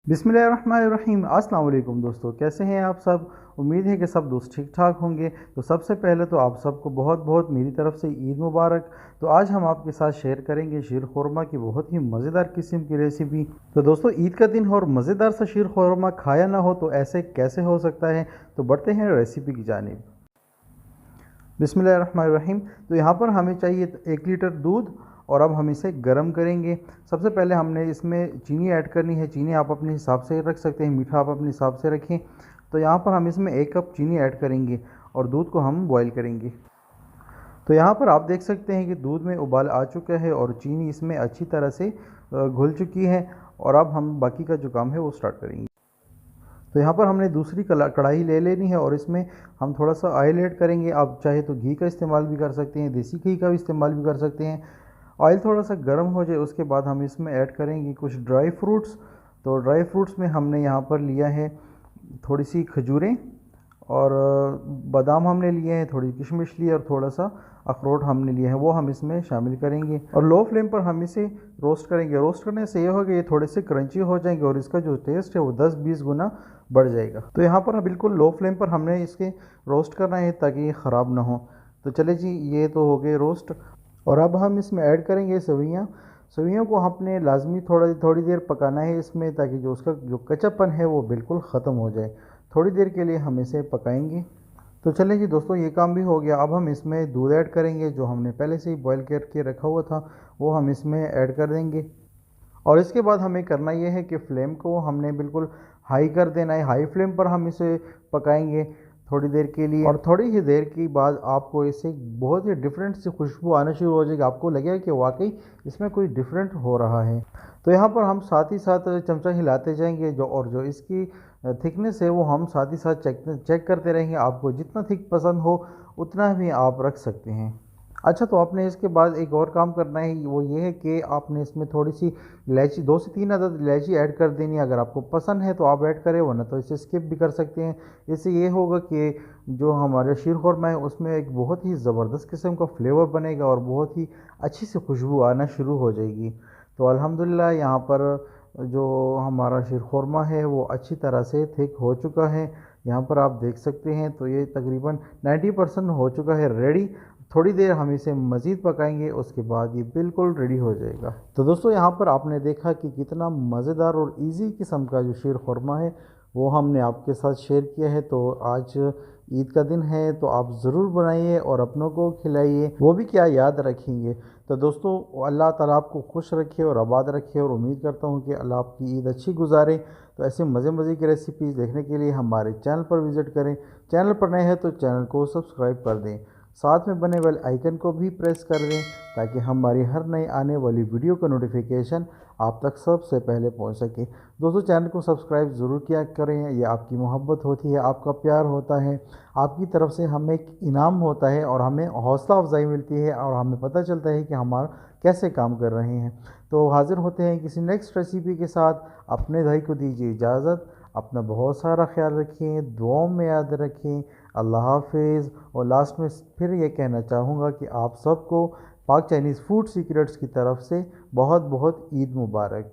बिस्मिल्लाहिर्रहमानिर्रहीम। अस्सलाम वालेकुम दोस्तों, कैसे हैं आप सब। उम्मीद है कि सब दोस्त ठीक ठाक होंगे। तो सबसे पहले तो आप सबको बहुत बहुत मेरी तरफ से ईद मुबारक। तो आज हम आपके साथ शेयर करेंगे शीर खुरमा की बहुत ही मज़ेदार किस्म की रेसिपी। तो दोस्तों, ईद का दिन हो और मज़ेदार सा शीर खुरमा खाया ना हो तो ऐसे कैसे हो सकता है। तो बढ़ते हैं रेसिपी की जानिब। बिस्मिल्लाहिर्रहमानिर्रहीम। तो यहाँ पर हमें चाहिए 1 लीटर दूध और अब हम इसे गर्म करेंगे। सबसे पहले हमने इसमें चीनी ऐड करनी है। चीनी आप अपने हिसाब से रख सकते हैं, मीठा आप अपने हिसाब से रखें। तो यहाँ पर हम इसमें 1 कप चीनी ऐड करेंगे और दूध को हम बॉईल करेंगे। तो यहाँ पर आप देख सकते हैं कि दूध में उबाल आ चुका है और चीनी इसमें अच्छी तरह से घुल चुकी है। और अब हम बाकी का जो काम है वो स्टार्ट करेंगे। तो यहाँ पर हमने दूसरी कढ़ाई ले लेनी है और इसमें हम थोड़ा सा ऑयल ऐड करेंगे। आप चाहे तो घी का इस्तेमाल भी कर सकते हैं, देसी घी का भी इस्तेमाल भी कर सकते हैं। ऑयल थोड़ा सा गर्म हो जाए उसके बाद हम इसमें ऐड करेंगे कुछ ड्राई फ्रूट्स। तो ड्राई फ्रूट्स में हमने यहाँ पर लिया है थोड़ी सी खजूरें और बादाम हमने लिए हैं, थोड़ी किशमिश ली और थोड़ा सा अखरोट हमने लिए हैं, वो हम इसमें शामिल करेंगे और लो फ्लेम पर हम इसे रोस्ट करेंगे। रोस्ट करने से ये होगा ये थोड़े से क्रंची हो जाएंगे और इसका जो टेस्ट है वो 10-20 गुना बढ़ जाएगा। तो यहाँ पर बिल्कुल लो फ्लेम पर हमने इसके रोस्ट करना है ताकि ये ख़राब ना हो। तो चले जी, ये तो हो गए रोस्ट। और अब हम इसमें ऐड करेंगे सवियाँ। सवियों को हमने लाजमी थोड़ी देर पकाना है इसमें ताकि जो उसका जो कच्चापन है वो बिल्कुल ख़त्म हो जाए। थोड़ी देर के लिए हम इसे पकाएंगे। तो चलें जी दोस्तों, ये काम भी हो गया। अब हम इसमें दूध ऐड करेंगे जो हमने पहले से ही बॉईल करके रखा हुआ था, वो हम इसमें ऐड कर देंगे। और इसके बाद हमें करना ये है कि फ्लेम को हमने बिल्कुल हाई कर देना है। हाई फ्लेम पर हम इसे पकाएंगे थोड़ी देर के लिए और थोड़ी ही देर के बाद आपको इससे बहुत ही डिफरेंट सी खुशबू आना शुरू हो जाएगी। आपको लगेगा कि वाकई इसमें कोई डिफरेंट हो रहा है। तो यहाँ पर हम साथ ही साथ चमचा हिलाते जाएंगे जो इसकी थिकनेस है वो हम साथ ही साथ चेक करते रहेंगे। आपको जितना थिक पसंद हो उतना भी आप रख सकते हैं। अच्छा, तो आपने इसके बाद एक और काम करना है, वो ये है कि आपने इसमें थोड़ी सी इलायची 2 से 3 अदद इलायची ऐड कर देनी है। अगर आपको पसंद है तो आप ऐड करें, वरना तो इसे स्किप भी कर सकते हैं। इससे ये होगा कि जो हमारा शीर खुरमा है उसमें एक बहुत ही ज़बरदस्त किस्म का फ्लेवर बनेगा और बहुत ही अच्छी सी खुशबू आना शुरू हो जाएगी। तो अल्हम्दुलिल्लाह यहाँ पर जो हमारा शीर खुरमा है वो अच्छी तरह से थिक हो चुका है। यहाँ पर आप देख सकते हैं। तो ये तकरीबन 90% हो चुका है रेडी। थोड़ी देर हम इसे मज़ीद पकाएंगे, उसके बाद ये बिल्कुल रेडी हो जाएगा। तो दोस्तों, यहाँ पर आपने देखा कि कितना मज़ेदार और इजी किस्म का जो शीर खुरमा है वो हमने आपके साथ शेयर किया है। तो आज ईद का दिन है तो आप ज़रूर बनाइए और अपनों को खिलाइए, वो भी क्या याद रखेंगे। तो दोस्तों, अल्लाह ताला आपको खुश रखे और आबाद रखे और उम्मीद करता हूँ कि अल्लाह आपकी ईद अच्छी गुजारे। तो ऐसे मज़े मज़े की रेसिपीज़ देखने के लिए हमारे चैनल पर विज़िट करें। चैनल पर नए हैं तो चैनल को सब्सक्राइब कर दें, साथ में बने बेल आइकन को भी प्रेस कर दें ताकि हमारी हर नई आने वाली वीडियो का नोटिफिकेशन आप तक सबसे पहले पहुंच सके। दोस्तों, चैनल को सब्सक्राइब ज़रूर किया करें, ये आपकी मोहब्बत होती है, आपका प्यार होता है, आपकी तरफ से हमें एक इनाम होता है और हमें हौसला अफजाई मिलती है और हमें पता चलता है कि हमारा कैसे काम कर रहे हैं। तो हाज़िर होते हैं किसी नेक्स्ट रेसिपी के साथ। अपने भाई को दीजिए इजाज़त। अपना बहुत सारा ख्याल रखें, दुआओं में याद रखें। अल्लाह हाफिज़। और लास्ट में फिर ये कहना चाहूँगा कि आप सबको पाक चाइनीज़ फूड सीक्रेट्स की तरफ से बहुत बहुत ईद मुबारक।